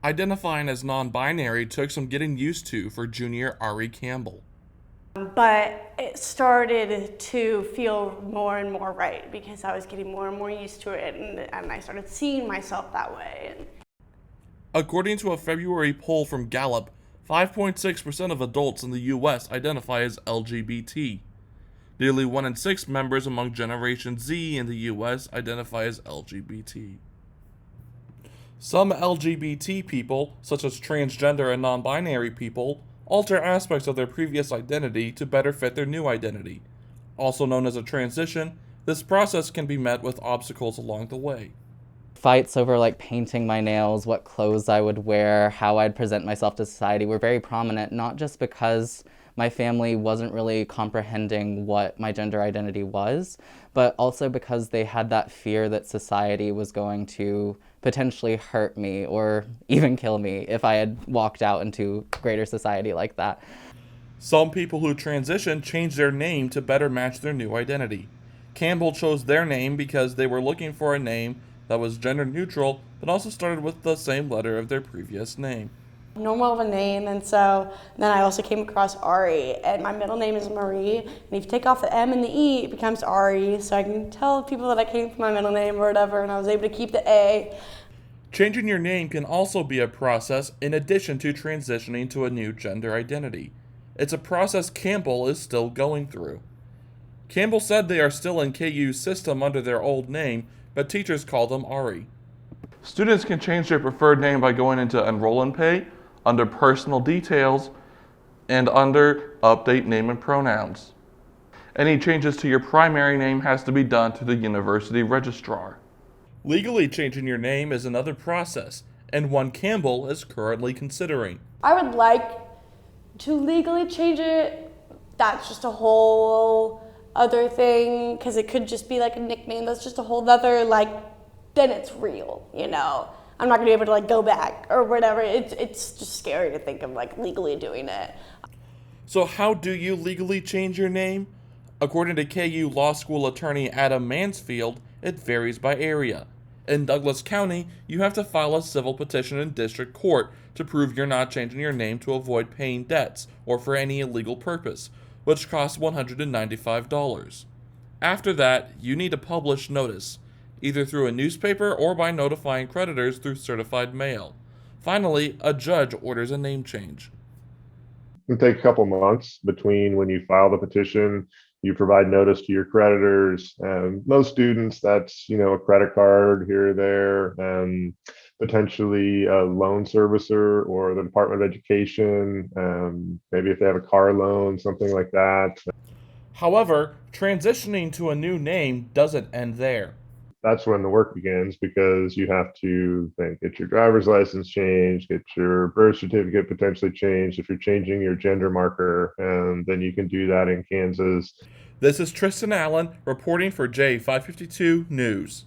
Identifying as non-binary took some getting used to for junior Ari Campbell. But it started to feel more and more right because I was getting more and more used to it, and I started seeing myself that way. According to a February poll from Gallup, 5.6% of adults in the U.S. identify as LGBT. Nearly 1 in 6 members among Generation Z in the U.S. identify as LGBT. Some LGBT people, such as transgender and non-binary people, alter aspects of their previous identity to better fit their new identity. Also known as a transition, this process can be met with obstacles along the way. Fights over like painting my nails, what clothes I would wear, how I'd present myself to society were very prominent, not just because my family wasn't really comprehending what my gender identity was, but also because they had that fear that society was going to potentially hurt me or even kill me if I had walked out into greater society like that. Some people who transition change their name to better match their new identity. Campbell chose their name because they were looking for a name that was gender neutral but also started with the same letter of their previous name. Normal of a name, and so then I also came across Ari, and my middle name is Marie, and if you take off the M and the E, it becomes Ari, so I can tell people that I came from my middle name or whatever, and I was able to keep the A. Changing your name can also be a process in addition to transitioning to a new gender identity. It's a process Campbell is still going through. Campbell said they are still in KU's system under their old name, but teachers call them Ari. Students can change their preferred name by going into Enroll and Pay, under Personal Details, and under Update Name and Pronouns. Any changes to your primary name has to be done to the university registrar. Legally changing your name is another process, and one Campbell is currently considering. I would like to legally change it. That's just a whole other thing, because it could just be like a nickname. That's just a whole other, like, then it's real, you know? I'm not gonna be able to like go back or whatever. It's just scary to think of like legally doing it. So how do you legally change your name? According to KU Law School attorney Adam Mansfield, it varies by area. In Douglas County, you have to file a civil petition in district court to prove you're not changing your name to avoid paying debts or for any illegal purpose, which costs $195. After that, you need to publish notice, either through a newspaper or by notifying creditors through certified mail. Finally, a judge orders a name change. It can take a couple months between when you file the petition, you provide notice to your creditors. Most students, that's a credit card here or there, potentially a loan servicer or the Department of Education. Maybe if they have a car loan, something like that. However, transitioning to a new name doesn't end there. That's when the work begins, because you have to get your driver's license changed, get your birth certificate potentially changed if you're changing your gender marker, and then you can do that in Kansas. This is Tristan Allen reporting for J552 News.